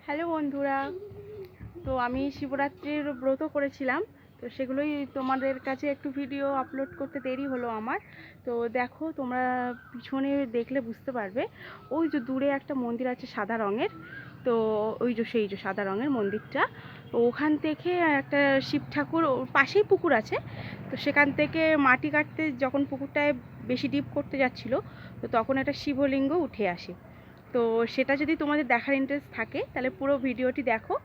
Hello বন্ধুরা, তো আমি শিবরাত্রির ব্রত করেছিলাম, তো সেগুলোই তোমাদের কাছে একটু ভিডিও আপলোড করতে দেরি হলো আমার। তো দেখো, তোমরা পিছনে দেখলে বুঝতে পারবে, ওই যে দূরে একটা মন্দির আছে সাদা রঙের। তো ওই যে সেই যে সাদা রঙের মন্দিরটা, তো ওখান থেকে একটা শিব ঠাকুর, ওর পাশেই পুকুর আছে। তো সেখান থেকে মাটি কাটতে যখন পুকুরটায় বেশি ডিপ করতে যাচ্ছিল, তো তখন একটা শিবলিঙ্গ উঠে আসে। তো সেটা যদি তোমাদের দেখার ইন্টারেস্ট থাকে তাহলে পুরো ভিডিওটি দেখো,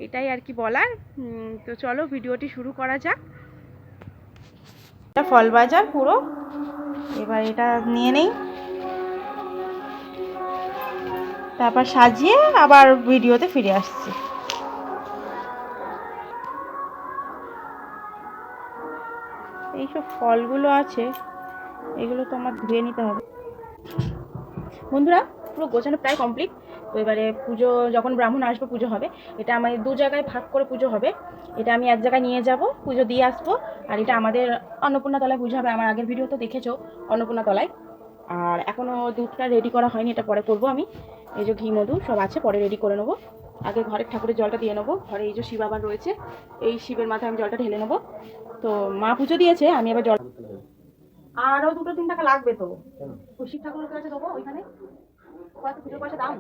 এটাই আর কি বলার। তো চলো ভিডিওটি শুরু করা যাক। এটা ফল বাজার পুরো, এবার এটা নিয়ে নেই, তারপর সাজিয়ে আবার ভিডিওতে ফিরে আসছি। এইসব ফলগুলো আছে, এগুলো তো আমার ধুয়ে নিতে হবে। বন্ধুরা, পুরো গোছানো প্রায় কমপ্লিট। তো এবারে পুজো যখন ব্রাহ্মণ আসবে, পুজো হবে। এটা আমাদের দু জায়গায় ভাগ করে পুজো হবে। এটা আমি এক জায়গায় নিয়ে যাব, পুজো দিয়ে আসবো। আর এটা আমাদের অন্নপূর্ণা তলায় পুজো হবে। আমার আগের ভিডিও তো দেখেছো অন্নপূর্ণা তলায়। আর এখনও দুধটা রেডি করা হয়নি, এটা পরে করবো আমি। এই যে ঘি মধু সব আছে, পরে রেডি করে নেবো। আগে ঘরের ঠাকুরের জলটা দিয়ে নেবো। ঘরে এই যে শিব আবার রয়েছে, এই শিবের মাথায় আমি জলটা ঢেলে নেবো। তো মা পুজো দিয়েছে, আমি এবার জল আরও 2-3 টাকা লাগবে। তো শিব ঠাকুরের কাছে দেবো ওইখানে। পুজোর পয়সা দাও,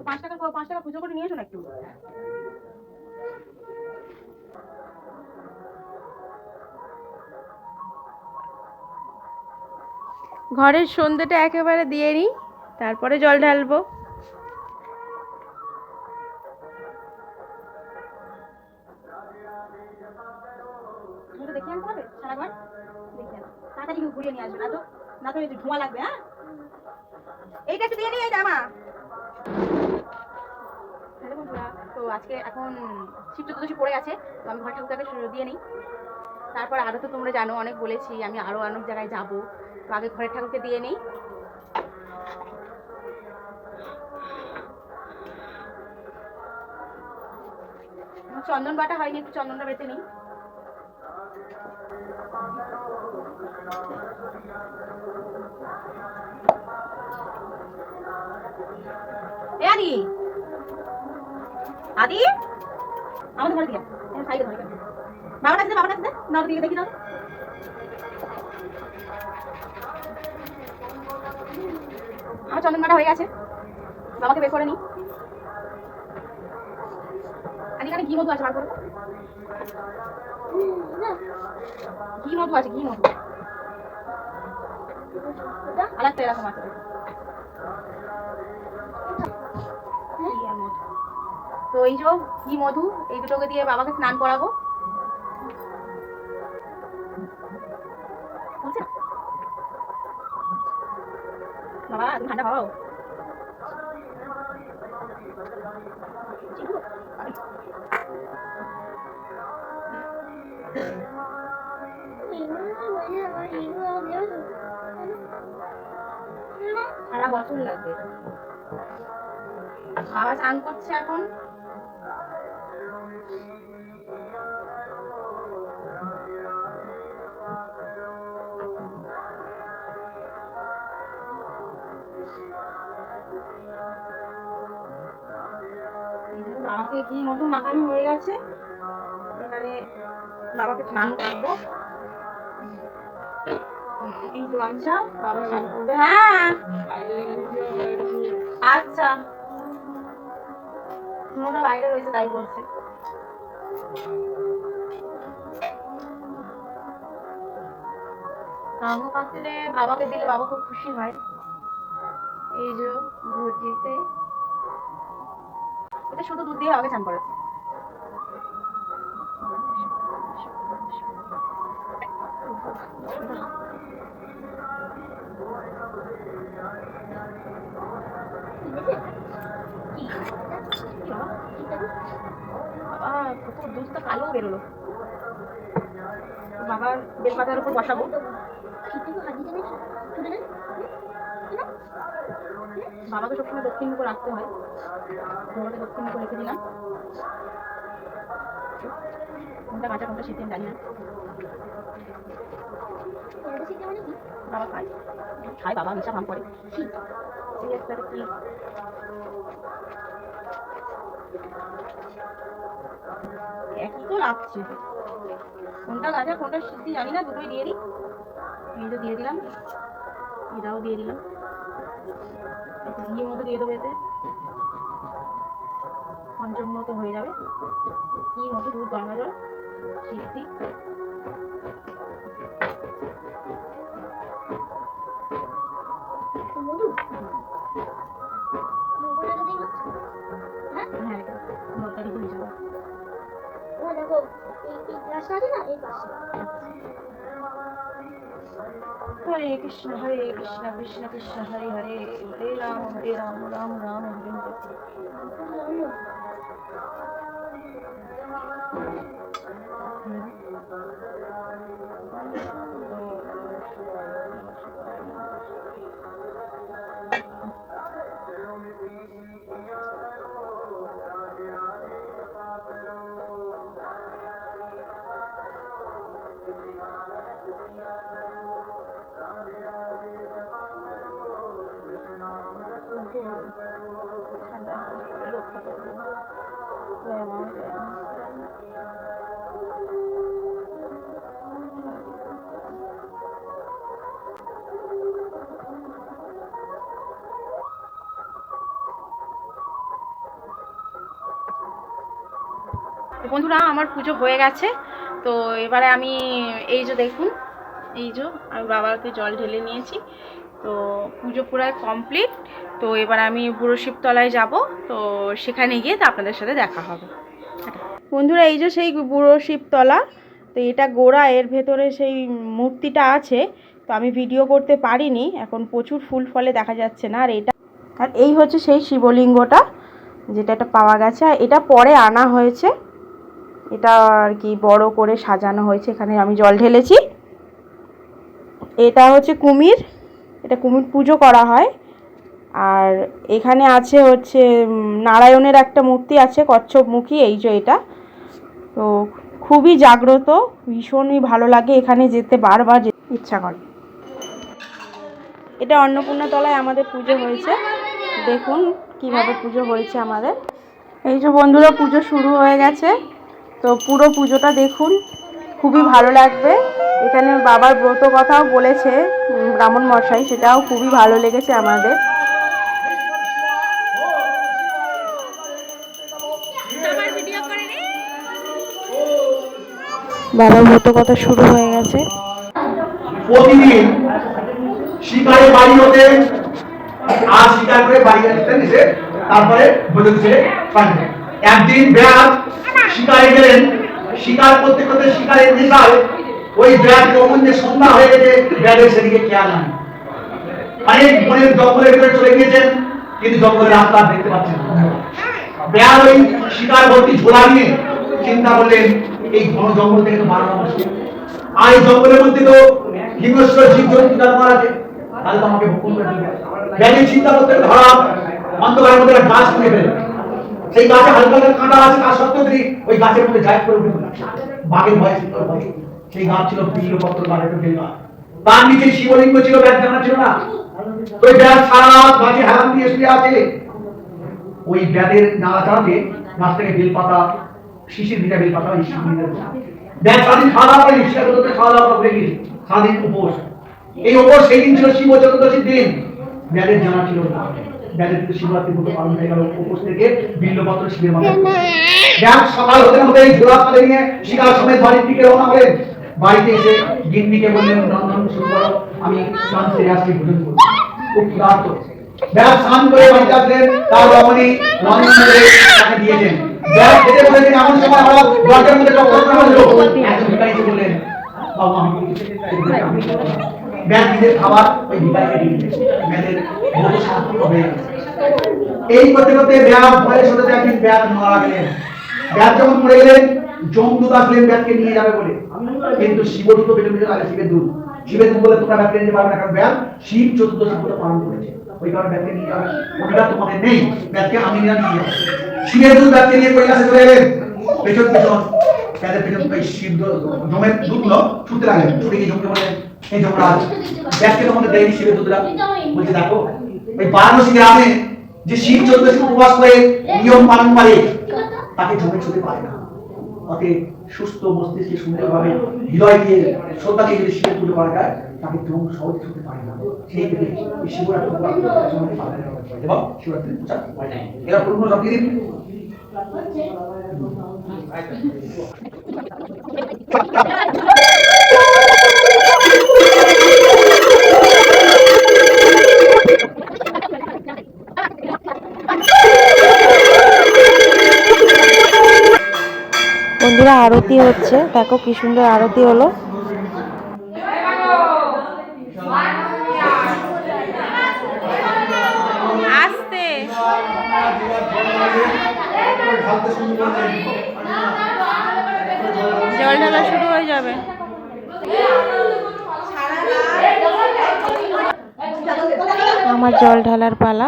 5 টাকা 5 টাকা পুজো করে নিয়ে এসো না একটু। ঘরের সন্ধ্যেটা একেবারে দিয়ে নিই, তারপরে জল ঢালবো। দেখে আনতে হবে সারাবার, দেখে তাড়াতাড়ি ঘুরিয়ে নিয়ে আসবে, না তো ধোঁয়া লাগবে। হ্যাঁ, এইটা একটু দিয়ে নিয়ে জামা। হ্যালো বন্ধুরা, তো আজকে এখন শিব চতুর্দশী পড়ে গেছে, তো আমি ঘর ঠাকুরটাকে দিয়ে নিই। তারপর আরও তো তোমরা জানো, অনেক বলেছি আমি আরও অনেক জায়গায় যাব। তো আগে ঘরের ঠাকুরকে দিয়ে নিই। চন্দন বাটা হয়নি, একটু চন্দনটা বেটে নিই। এ আদি, আদি আমাদের ঘরে দিয়ে সাইডে ঘরে বাবার কাছে বাবার কাছে না দিকে দেখি না। আমার চন্দন বাটা হয়ে গেছে, বাবাকে বের করে নিই। আর এখানে ঘি মধু আছে, বার করো। ঘি মধু আছে, ঘি মধু আলাদা এরকম আছে। তো এই যে ঘি মধু, এই দুটোকে দিয়ে বাবাকে স্নান করাবো। বাবা তুমি ঠান্ডা খাওয়াও। সারা বছর লাগবে। বাবা স্নান করছে এখন। বাবাকে ঘি মধু মাখানো হয়ে গেছে, এবারে বাবাকে স্নান করবো। এই তো গামছা, বাবা স্নান করবে। হ্যাঁ আচ্ছা, ওটা বাইরে রয়েছে তাই বলছে। রামু পাতলে বাবাকে দিলে বাবা খুব খুশি হয়। এই যে ভর্জিতে এটা শুধু দুধ দিয়ে আগে চান করেছে। দুধটা কালো বেরোলো। বাবার বেলপাতার উপর বসাবো। বাবাকে সবসময় দক্ষিণ মুখে রাখতে হয়, বাবাকে দক্ষিণ মুখে রেখে দিলাম। কোনটা কাঁচা কোনটা শীতে জানি না। বাবা খায় খায়, বাবা মিশা ভাম করে। এই একটা কি একই তো লাগছে, কোনটা গাজা কোনটা সিদ্ধি জানি না, দুটোই দিয়ে দিই। এই তো দিয়ে দিলাম, এটাও দিয়ে দিলাম, একটু ঘিয়ের মতো দিয়ে দেবো, এতে পঞ্চম মতো হয়ে যাবে। ঘি মতো দুধ গঙ্গা জল সিদ্ধি। হরে কৃষ্ণ কৃষ্ণ কৃষ্ণ হরে হরে, হরে রাম রাম রাম হরে হরে। বন্ধুরা আমার পুজো হয়ে গেছে, তো এবারে আমি এই যে দেখুন, এই যে আমি বাবাকে জল ঢেলে নিয়েছি, তো পুজো পুরো কমপ্লিট। তো এবার আমি বুড়ো শিবতলায় যাব, তো সেখানে গিয়ে তো আপনাদের সাথে দেখা হবে। বন্ধুরা এই যে সেই বুড়ো শিবতলা, তো এটা গোড়া, এর ভেতরে সেই মূর্তিটা আছে, তো আমি ভিডিও করতে পারিনি, এখন প্রচুর ফুল ফলে দেখা যাচ্ছে না। আর এই হচ্ছে সেই শিবলিঙ্গটা, যেটা এটা পাওয়া গেছে, আর এটা পরে আনা হয়েছে, এটা আর কি বড় করে সাজানো হয়েছে। এখানে আমি জল ঢেলেছি। এটা হচ্ছে কুমির, এটা কুমির পুজো করা হয়। আর এখানে আছে হচ্ছে নারায়ণের একটা মূর্তি আছে, কচ্ছপমুখী, এই যে এটা। তো খুবই জাগ্রত, ভীষণই ভালো লাগে, এখানে যেতে বারবার ইচ্ছা করে। এটা অন্নপূর্ণা তলায় আমাদের পুজো হয়েছে, দেখুন কিভাবে পুজো হয়েছে আমাদের। এই যে বন্ধুরা পুজো শুরু হয়ে গেছে, তো পুরো পুজোটা দেখুন, খুবই ভালো লাগবে। এখানে বাবার ব্রত কথাও বলেছে ব্রাহ্মণ মশাই, সেটাও খুবই ভালো লেগেছে আমাদের। বাবার ব্রত কথা শুরু হয়ে গেছে। প্রতিদিন শিকারে বাড়ি হতে আর শিকার করে বাড়ি এসে তারপরে ভোজন ছেড়ে একদিন ব্যাগ শিকারে গেলেন, শিকার করতে করতে শিকারের নেশায় ওই ব্যাগ কখন যে সন্ধ্যা হয়ে গেছে ব্যাগের সেদিকে খেয়াল নাই। অনেক বনের জঙ্গলের ভিতরে চলে গিয়েছেন, কিন্তু জঙ্গলের রাস্তা দেখতে পাচ্ছেন। ব্যাগ ওই শিকার ভর্তি ঝোলা নিয়ে চিন্তা করলেন এই ঘন জঙ্গল থেকে তো বাড়ানো মুশকিল, আর এই জঙ্গলের মধ্যে তো হিংস্র জীবজন্তু জানোয়ার আছে, তাহলে তো আমাকে ভক্ষণ করে দিবে। ব্যাগে চিন্তা করতে ধরা অন্ধকারের মধ্যে একটা গাছ কিনে ফেলে, সেই গাছে হালকা হালকা কাঁটা আছে, তার সত্ত্বেও তিনি ওই গাছের মধ্যে জায়গ করে উঠে বাঘের ভয়ে শীতল ভয়ে। সেই গাছ ছিল বিল্লপত্র গাছের বেলগাছ, তার নিচে শিবলিঙ্গ ছিল, ব্যাগ জানা ছিল না। ওই ব্যাগ সারা গাছে হেলান দিয়ে শুয়ে আছে। ওই ব্যাগের নাড়াচাড়াতে গাছ থেকে বেলপাতা, শিশির ভিটা বেলপাতা, এই শিবলিঙ্গের ব্যাগ সারাদিন খাওয়া দাওয়া করেনি, শিকার খাওয়া দাওয়া করে গিয়েছে, সারাদিন উপোস। এই উপোস সেই দিন ছিল শিব চতুর্দশীর দিন, ব্যাগের জানা ছিল না। ব্যাগের কিন্তু শিবরাত্রি মতো পালন হয়ে গেল, উপোস থেকে বিল্লপত্র শিবের মাথায়। ব্যাগ সকাল হতে হতে এই ঝোলা কাঁধে নিয়ে শিকার সমেত বাড়ির দিকে রওনা হলেন। বাড়িতে এসে গিন্নিকে বললেন, রন্ধন শুরু করো, আমি স্নান সেরে আসছি, ভোজন করবো। খুব ক্ষুধার্ত। ব্যাগ স্নান করে বাড়িতে আসলেন, তার রমণী রন্ধন করে তাকে দিয়েছেন। ব্যাগ খেতে বলেছেন, এমন সময় হঠাৎ দরজার মধ্যে একটা ঘটনা হলো। একজন ভিখারি এসে বললেন, বাবা আমি ব্যাগ নিজের খাবার ওই ভিখারিকে দিয়ে দিলেন। ব্যাগের বড় শান্তি হয়ে গেছে। এই করতে করতে ব্যাগ ভয়ের সাথে একদিন ব্যাগ মারা গেলেন। ব্যাগ যখন মরে গেলেন, যমদূত আসলেন ব্যাগকে নিয়ে যাবে বলে, কিন্তু শিবদূত পেছনে পেছনে লাগে। শিবের দূত বলে তোমরা ব্যাগকে নিতে পারবে না, কারণ ব্যাগ শিব চতুর্দশী ব্রত পালন করেছে, ওই কারণে ব্যাগকে নিয়ে যাবে, ওটা তোমাদের নেই, ব্যাগকে আমি নিয়ে যাবো। শিবের দূত ব্যাগকে নিয়ে কৈলাসে চলে এলেন। পেছন পেছন ব্যাগের পেছন ওই শিব জমের দূতগুলো ছুটতে লাগলেন। ছুটে গিয়ে জমকে বললেন, এই যমরাজ ব্যাগকে তোমাদের দেয়নি শিবের দূতরা? বলছে দেখো ওই বারাণসী গ্রামে যে শিব চতুর্দশী উপবাস করে নিয়ম পালন করে, তাকে জমে ছুতে পারে না। তাকে সুস্থ মস্তিষ্কে সুন্দরভাবে হৃদয় দিয়ে শ্রদ্ধা দিয়ে যদি শিবে পুজো করা যায় তাকে জম সহজে ছুতে পারে না। সেই থেকে এই শিবরাত্রি এবং শিবরাত্রি পূজা হয় না। এরা পূর্ণ সবই বন্ধুরা আরতি হচ্ছে, দেখো কি সুন্দর আরতি হলো। আস্তে জল ঢালা শুরু হয়ে যাবে। আমার জল ঢালার পালা।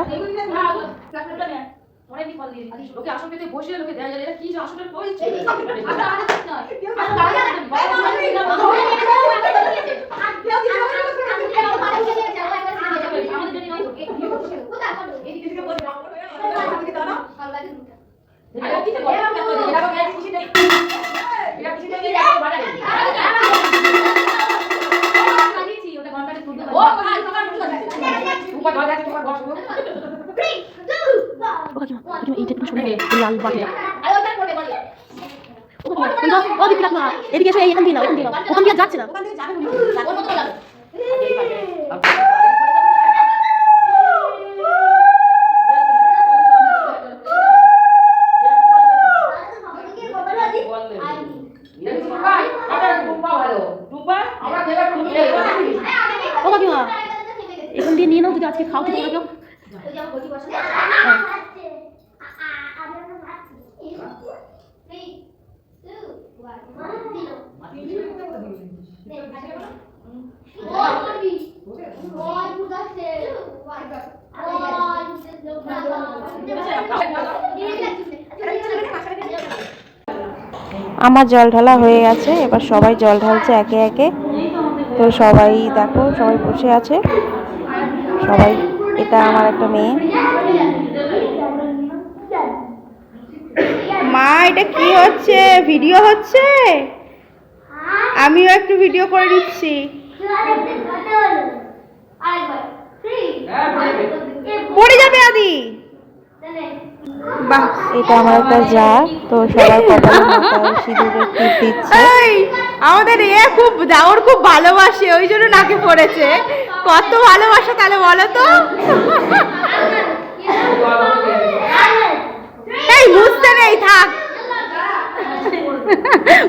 এদিকে এসে এখান দিয়ে নাও, এখান দিয়ে নাও, ওখান দিয়ে যাচ্ছে না। এখান দিয়ে নিয়ে নাও, যদি আজকে খাও খেতে পারো। আমার জল ঢালা হয়ে গেছে, এবার সবাই জল ঢালছে একে একে। তো সবাই দেখো, সবাই বসে আছে সবাই। এটা আমার একটা মেয়ে। মা এটা কি হচ্ছে? ভিডিও হচ্ছে? আমিও একটু ভিডিও করে দিচ্ছি। পড়ে যাবে আদি। বাহ, এটা আমার একটা যা। তো সবাই কপালে মাথায় সিঁদুরের টিপ দিচ্ছে। আমাদের খুব ওর খুব ভালোবাসে, ওই জন্য নাকে পড়েছে। কত ভালোবাসা তাহলে বলো তো। এই বুঝতে নেই, থাক।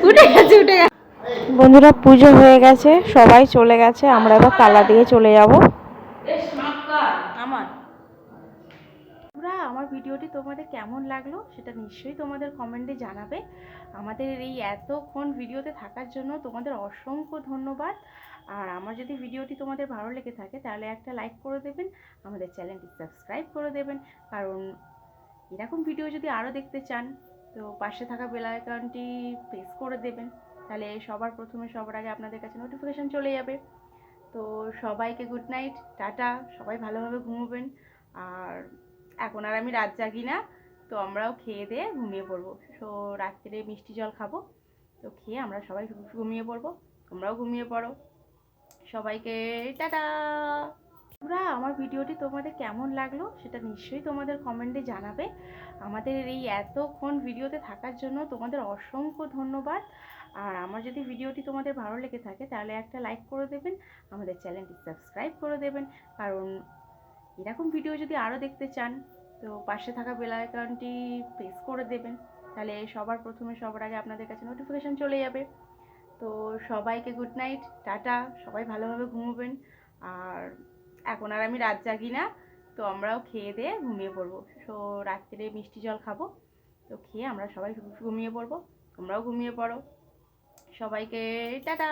উঠে গেছে, উঠে গেছে। বন্ধুরা পুজো হয়ে গেছে, সবাই চলে গেছে, আমরা এবার তালা দিয়ে চলে যাব। আমার ভিডিওটি তোমাদের কেমন লাগলো সেটা নিশ্চয়ই তোমাদের কমেন্টে জানাবে। আমাদের এই এতক্ষণ ভিডিওতে থাকার জন্য তোমাদের অসংখ্য ধন্যবাদ। আর আমার যদি ভিডিওটি তোমাদের ভালো লেগে থাকে তাহলে একটা লাইক করে দেবেন, আমাদের চ্যানেলটি সাবস্ক্রাইব করে দেবেন। কারণ এরকম ভিডিও যদি আরও দেখতে চান তো পাশে থাকা বেল আইকনটি প্রেস করে দেবেন, তাহলে সবার প্রথমে সবার আগে আপনাদের কাছে নোটিফিকেশান চলে যাবে। তো সবাইকে গুড নাইট, টাটা। সবাই ভালোভাবে ঘুমোবেন। আর এখন আর আমি রাত জাগি না, তো আমরাও খেয়ে দিয়ে ঘুমিয়ে পড়বো। তো রাত্রে মিষ্টি জল খাবো, তো খেয়ে আমরা সবাই ঘুমিয়ে পড়বো। তোমরাও ঘুমিয়ে পড়ো। সবাইকে টাটা। পুরা আমার ভিডিওটি তোমাদের কেমন লাগলো সেটা নিশ্চয়ই তোমাদের কমেন্টে জানাবে। আমাদের এই এতক্ষণ ভিডিওতে থাকার জন্য তোমাদের অসংখ্য ধন্যবাদ। আর আমার যদি ভিডিওটি তোমাদের ভালো লেগে থাকে তাহলে একটা লাইক করে দেবেন, আমাদের চ্যানেলটি সাবস্ক্রাইব করে দেবেন। কারণ এরকম ভিডিও যদি আরও দেখতে চান তো পাশে থাকা বেল আইকনটি প্রেস করে দেবেন, তাহলে সবার প্রথমে সবার আগে আপনাদের কাছে নোটিফিকেশান চলে যাবে। তো সবাইকে গুড নাইট, টাটা। সবাই ভালোভাবে ঘুমোবেন। আর এখন আর আমি রাত জাগি না, তো আমরাও খেয়ে দিয়ে ঘুমিয়ে পড়বো। তো রাত্রে মিষ্টি জল খাবো, তো খেয়ে আমরা সবাই ঘুমিয়ে পড়বো। তোমরাও ঘুমিয়ে পড়ো। সবাইকে টাটা।